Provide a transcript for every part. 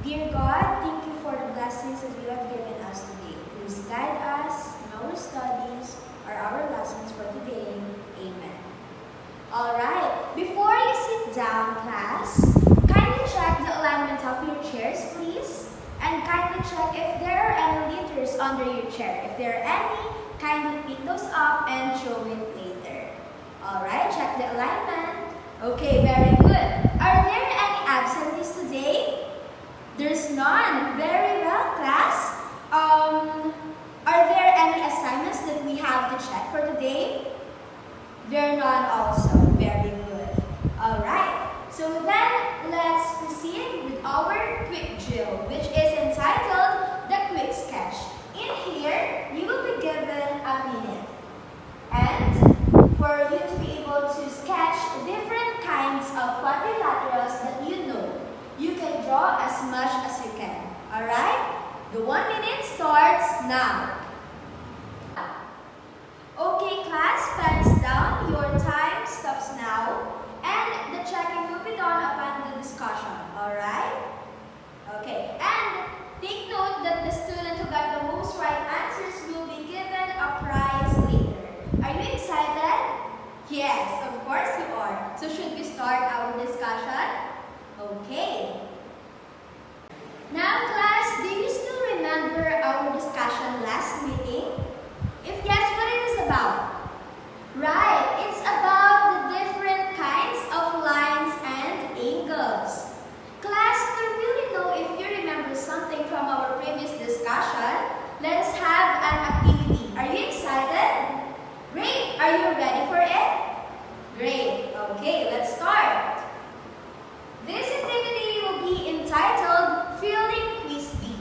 Dear God, thank you for the blessings that you have given us today. Please guide us in our studies or our lessons for today. Amen. Alright, before you sit down, class, kindly check the alignment of your chairs, please. And kindly check if there are any litters under your chair. If there are any, kindly pick those up and show it later. Alright, check the alignment. Okay, very good. Are there any absentees today? There's none. Very well, class. Are there any assignments that we have to check for today? There are none also. Very good. Alright, so then let's proceed with our quick drill, which is entitled the quick sketch. In here, you will be given a minute. And for you to be able to sketch different kinds of quadrilaterals that you know, you can draw as much as you can. Alright? The 1 minute starts now. Okay, class, pens down. Your time stops now. And the checking will be done upon the discussion. Alright? Okay, and take note that the student who got the most right answers will be given a prize later. Are you excited? Yes, of course you are. So should we start our discussion? Okay. Now, class, do you still remember our discussion last meeting? If yes, what it is about? Right, it's about the different kinds of lines and angles. Class, to really know if you remember something from our previous discussion, let us have an activity. Are you excited? Great. Are you ready for it? Great. Okay, let's start. This activity will be entitled Filling Quiz B.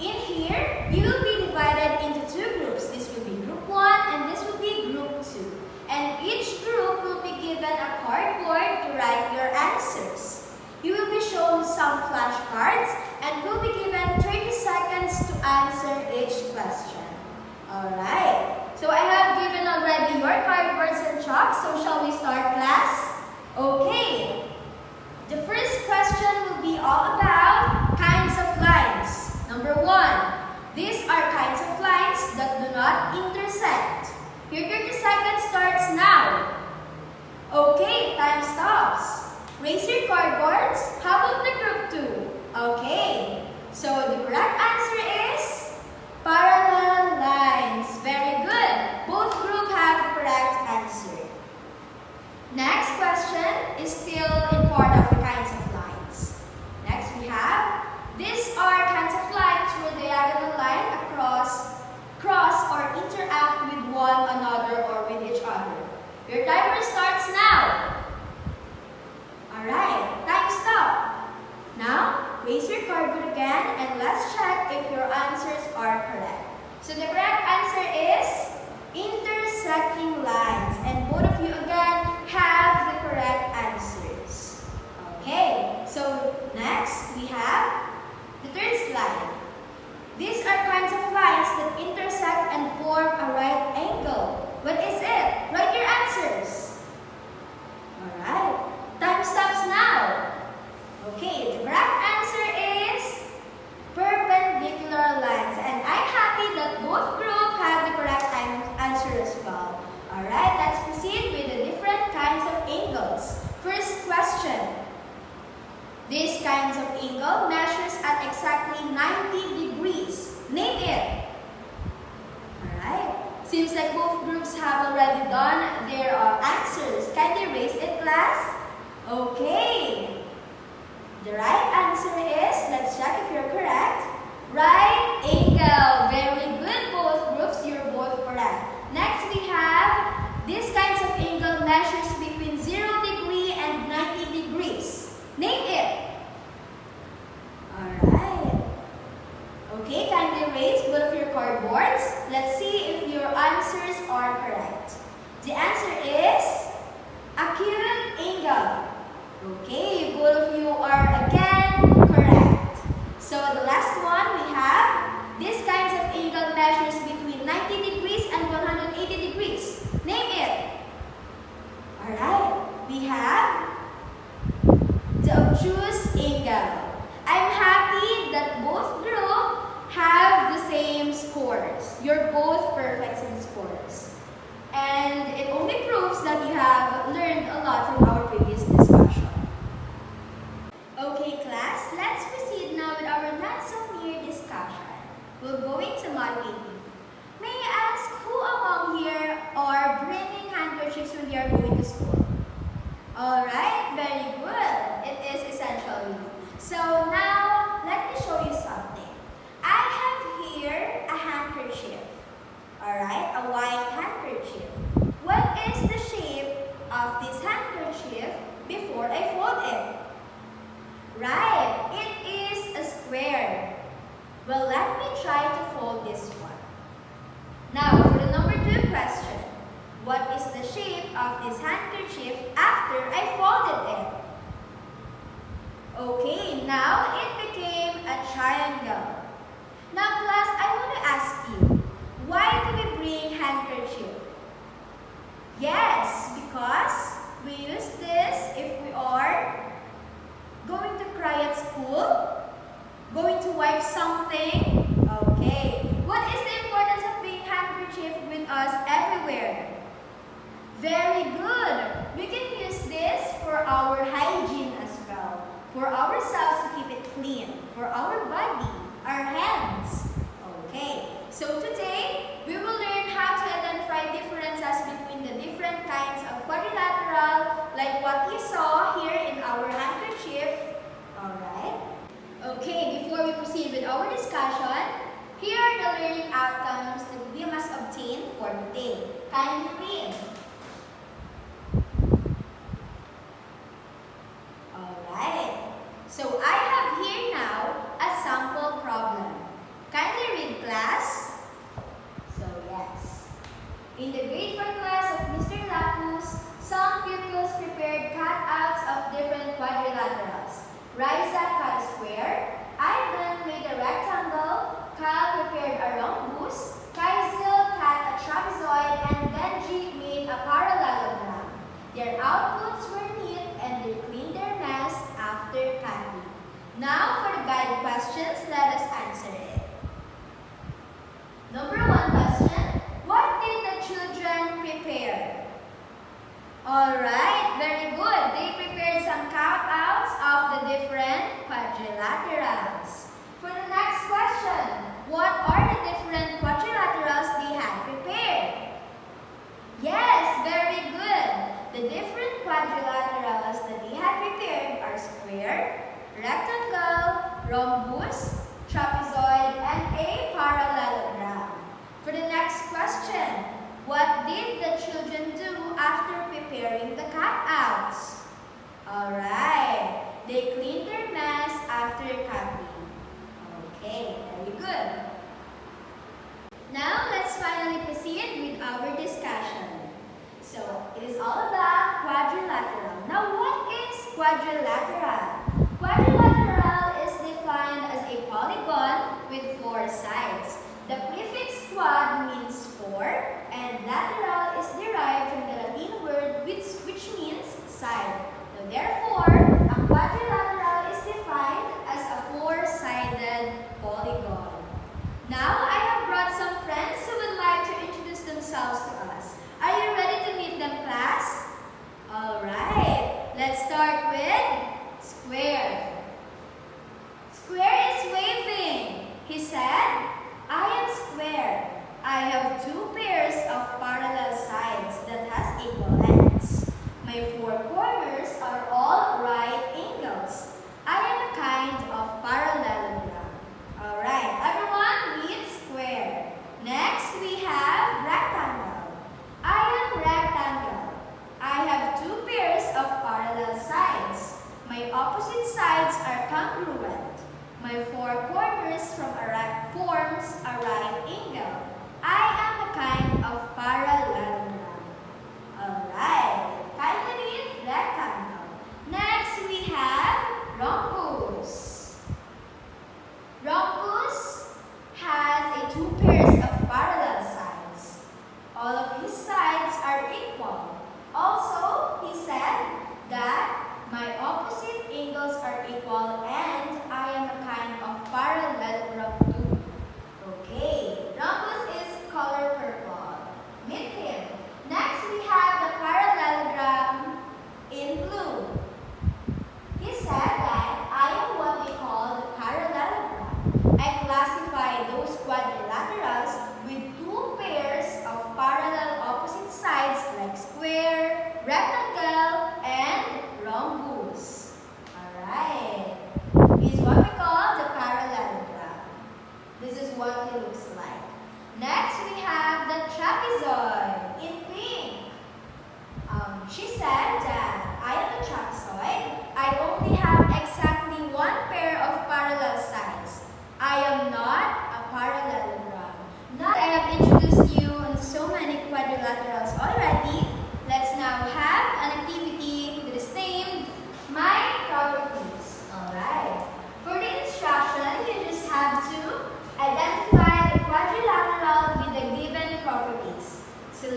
In here, you will be divided into two groups. This will be group 1 and this will be group 2. And each group will be given a cardboard to write your answers. You will be shown some flashcards and will be given 30 seconds to answer each question. Alright, so I have given already your cardboards and chalk, so shall we start, class? Okay. The first question will be all about kinds of lines. Number 1, these are kinds of lines that do not intersect. Your 30 seconds starts now. Okay, time stops. Raise your cardboards. How about the group 2? Okay, so the correct answer is parallel lines. Very good. Both groups have the correct answer. Next question is still in part of the kinds of lines. Next we have, these are kinds of lines where diagonal line cross or interact with one another or with each other. Your timer starts now. Alright, time stop. Now, raise your cardboard again and let's check if your answers are correct. So the correct answer is intersecting lines, and both of you again have the correct answers. Okay, so next we have the third slide. These are kinds of lines that intersect and form a right angle. What is it? Write your answers. Alright, time stops now. Okay, the correct answer is perpendicular lines, and I'm happy that both groups have the correct answer as well. Alright, let's proceed with the different kinds of angles. First question. These kinds of angle measures at exactly 90 degrees. Name it. Alright, seems like both groups have already done their answers. Can you raise it, class? Okay. The right answer is, let's check if you're correct, right angle. Very good, both groups, you're both correct. Next we have, these kinds of angle measures between 0 degree and 90 degrees. Name it. Alright. Okay, kindly raise both of your cardboards. Let's see if your answers are correct. The answer is acute angle. Okay, both of you are again correct. So the last one we have, these kinds of angle were both perfects in sports. And it only proves that you have learned a lot from our previous discussion. Okay, class, let's proceed now with our not-so-near discussion. We're going to motivate you. May I ask who among here are bringing handkerchiefs when they are going to school? Alright, very good. It is essential. So now, let me show you something. I have here a handkerchief. Alright, a white handkerchief. What is the shape of this handkerchief before I fold it? Right, it is a square. Well, let me try to fold this one. Now, for the number 2 question. What is the shape of this handkerchief after I folded it? Okay, now it became a triangle. Now, class, I want to ask you, why do we bring handkerchief? Yes, because we use this if we are going to cry at school, going to wipe something. Okay, what is the importance of bringing handkerchief with us everywhere? Very good. We can use this for our hygiene as well. For ourselves to keep it clean. For our body, our hands. Okay. So today, we will learn how to identify differences between the different kinds of quadrilateral, like what you saw here in our handkerchief. Alright. Okay, before we proceed with our discussion, here are the learning outcomes that we must obtain for today. Kindly read. So I have here now a sample problem. Kindly read, class. So yes. In the grade 4 class of Mr. Lapus, some pupils prepared cutouts of different quadrilaterals. Raisa cut a square, Ivan made a rectangle, Kyle prepared a rhombus, Kaisil cut a trapezoid, and Benji made a parallelogram. Their outputs were neat and they cleaned their mess after cutting. Now for the guide questions, let us answer it. Number 1 question, what did the children prepare? Alright, very good. They prepared some cutouts of the different quadrilaterals. For the next question, what are the different quadrilaterals they had prepared? Yes, very good. The different quadrilaterals that they had prepared are square, rectangle, rhombus, trapezoid, and a parallelogram. For the next question, what did the children do after preparing the cutouts? Alright, they cleaned their mess after cutting. Okay, very good. Now, let's finally proceed with our discussion. So, it is all about quadrilateral. Now, what is quadrilateral? Quadrilateral is defined as a polygon with 4 sides. The prefix quad means 4 and lateral is derived from the Latin word which means side. So therefore, a quadrilateral is defined as a 4-sided polygon. Now, I have brought some friends who would like to introduce themselves to us. Are you ready to meet them, class? Alright, let's start with Square. Square is waving. He said, I am square. I have 2 pairs of parallel sides that has equal lengths. My 4 corners are all right angles. I am a kind of parallelogram. Alright, everyone read square. Next, we have rectangle. I am rectangle. I have 2 pairs of parallel sides. My opposite sides are congruent. My 4 corners forms a right angle. I am a kind of parallelogram. Alright, kindly read rectangle. Next, we have rhombus. Rhombus has 2 pairs of parallel sides. All of his sides are equal. Also, he said that my opposite angles are equal and I am a kind of parallelogram too. Okay, rhombus is called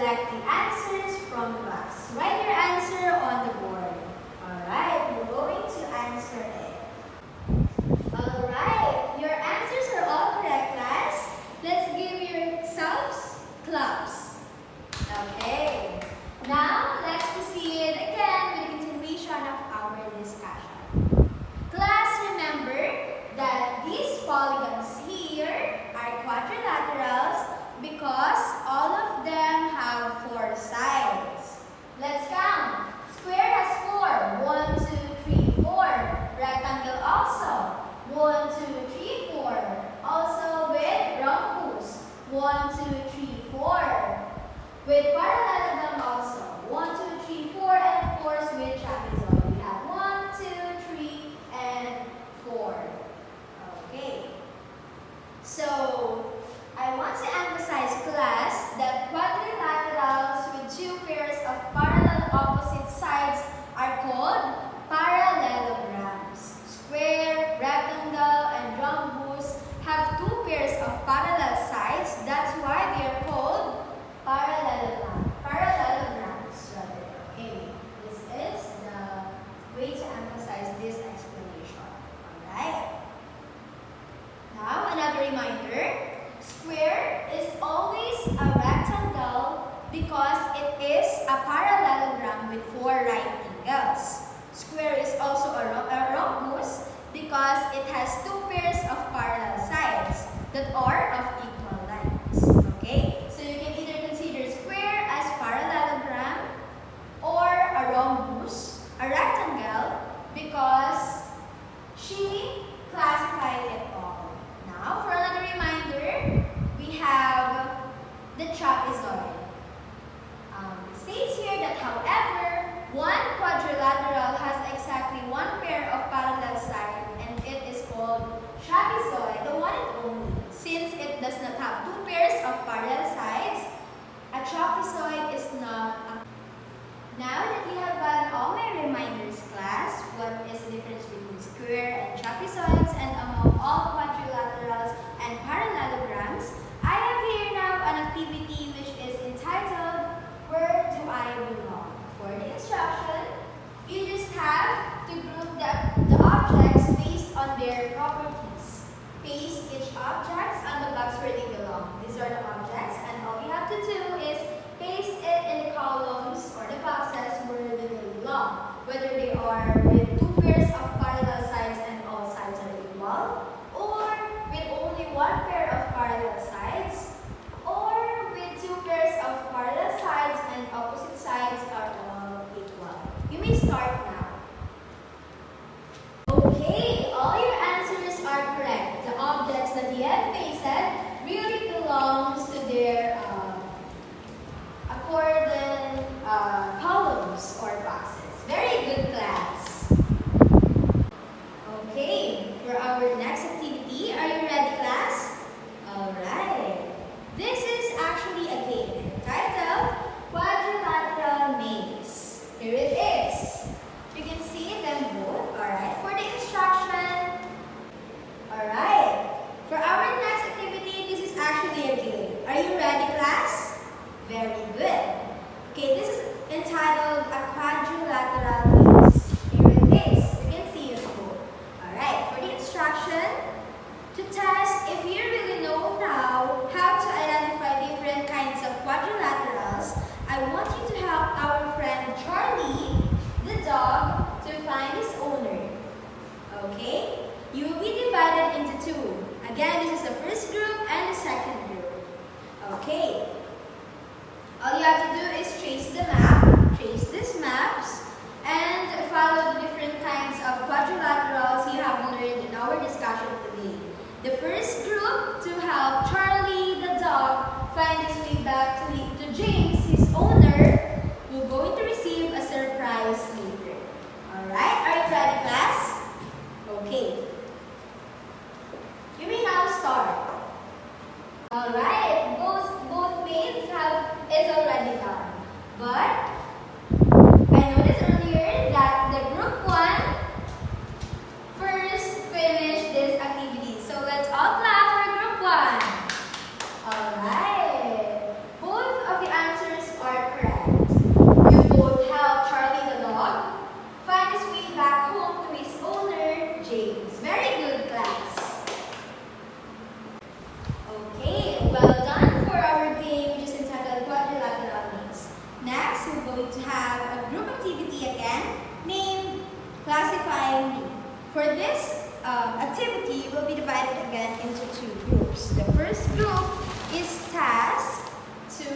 select the answers from the box. Write your answer on the board. Alright, we're going to answer it. Alright, your answers are all correct, class. Let's give yourselves claps. Okay, now let's proceed again with the continuation of our discussion. Class, remember that these polygons here are quadrilaterals because all of them have 4 sides. Let's count. Square has 4. 1, 2, 3, 4. Rectangle also. 1, 2, 3, 4. Also with rhombus. 1, 2, 3, 4. With parallelogram also. 1, 2, 3, 4. And of course with trapezoid. We have 1, 2, 3, and 4. Okay. So, I want to emphasize, class, that quadrilaterals with 2 pairs of parallel opposite sides are called parallelograms. Square, rectangle, and rhombus have 2 pairs of parallel sides. That's why they are called parallelograms. Okay, this is the way to emphasize this explanation. Alright? Now, another reminder. Square is always a rectangle because it is a parallelogram with 4 right angles. Square is also a rhombus because it has 2 pairs of parallel sides that are of equal lengths. Okay? So you can either consider square as parallelogram or a rhombus, a rectangle, because she classified it all. Now, for another reminder, we have the trapezoid. It states here that, however, one quadrilateral has exactly 1 pair of parallel sides, and it is called trapezoid, the one and only. Since it does not have 2 pairs of parallel sides, a trapezoid is not a. Now that we have gotten all my reminders, class, what is the difference between square and trapezoids, and among all quadrilaterals and parallelograms, I have here now an activity which is entitled, Where Do I Belong? For the instruction, you just have to group the objects based on their properties. Paste each object on the box where they belong. These are the objects, and all you have to do is paste it in the columns or the boxes where they belong. Whether they are with 2 pairs of parallel sides and all sides are equal, or with only 1 pair of parallel sides, or with 2 pairs of parallel sides and opposite sides are all equal. You may start now. Okay, all your answers are correct. The objects that you have pasted really belongs to their accordant columns or boxes. Very good, class. Okay, for our next activity, are you ready, class? Alright. This is actually a game entitled Quadrilateral Maze. Here it is. You can see them both. Alright, for the instruction. Alright, for our next activity, this is actually a game. Are you ready, class? Very good. Okay, this is entitled a quadrilateral maze. Here it is. You can see it both. Alright, for the instruction, to test if you really know now how to identify different kinds of quadrilaterals, I want you to help our friend Charlie, the dog, to find his owner. Okay? You will be divided into 2. Again, this is the first group and the second group. Okay. All you have to do is trace the map, trace these maps, and follow the different kinds of quadrilaterals you have learned in our discussion today. The first group, to help Charlie the dog find his way back to James, his owner, will going to receive a surprise later. Alright, are you ready, class? Okay. You may now start. Alright, both mates is already done. But I noticed earlier that the group 1 first finished this activity. So let's all clap for group 1. two groups. The first group is task to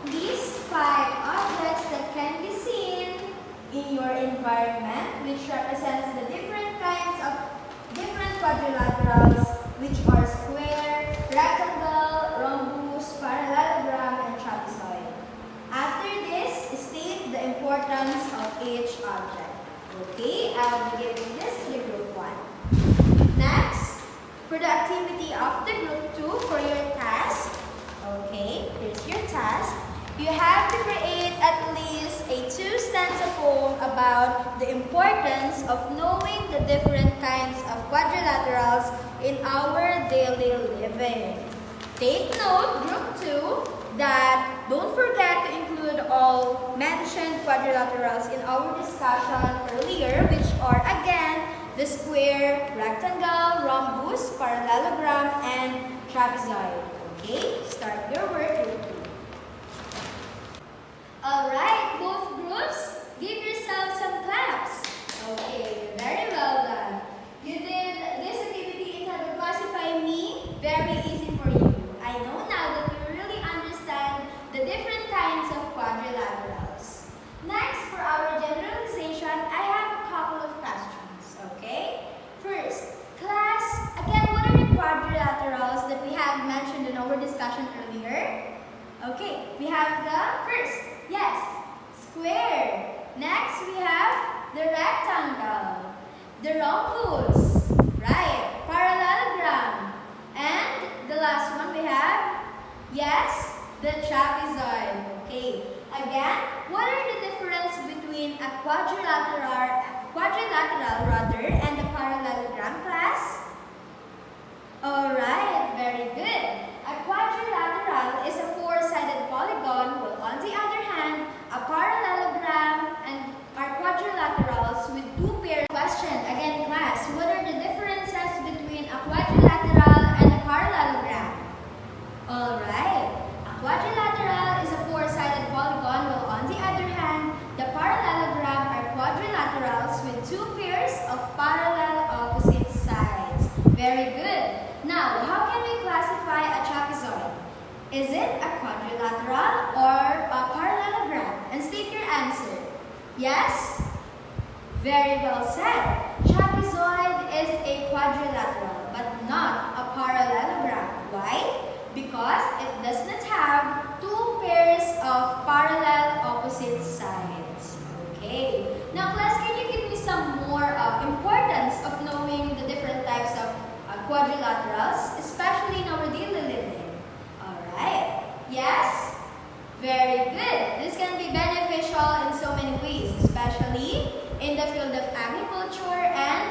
list 5 objects that can be seen in your environment, which represents the different kinds of different quadrilaterals, which are square, rectangle, rhombus, parallelogram, and trapezoid. After this, state the importance of each object. Okay, I'll be giving this to the group 1. Next, for the activity of the group 2 for your task, okay, here's your task. You have to create at least a 2-stanza poem about the importance of knowing the different kinds of quadrilaterals in our daily living. Take note, group 2, that don't forget to include all mentioned quadrilaterals in our discussion earlier, which are again the square, rectangle, rhombus, parallelogram, and trapezoid. Okay, start your work, group 2. Alright, both groups, give yourselves some claps. Okay, very well done. You did this activity entitled Classify Me very easy for you. I know now that you really understand the different kinds of quadrilaterals. Next, for our generalization, I have a couple of questions, okay? First, class, again, what are the quadrilaterals that we have mentioned in our discussion earlier? Okay, we have the first, yes, square. Next, we have the rectangle, the rhombus, right, parallelogram. And the last one we have, yes, the trapezoid. Okay, again, what are the difference between a quadrilateral and a parallelogram, class? Alright, very good. A quadrilateral is a 4-sided polygon, while on the other hand, a parallelogram and are quadrilaterals with 2 pairs. Question, again class, what are the differences between a quadrilateral and a parallelogram? Alright, a quadrilateral is a 4-sided polygon, while on the other hand, the parallelogram are quadrilaterals with 2 pairs of parallel opposite sides. Very good. Now, how can we classify a trapezoid? Is it a quadrilateral or a parallelogram? And state your answer. Yes? Very well said. Trapezoid is a quadrilateral but not a parallelogram. Why? Because it does not have 2 pairs of parallel opposite sides. Okay. Now, class, can you give me some more importance of knowing the different types of quadrilaterals, especially in our daily living? Alright. Yes? Very good. This can be beneficial in so many ways, especially in the field of agriculture and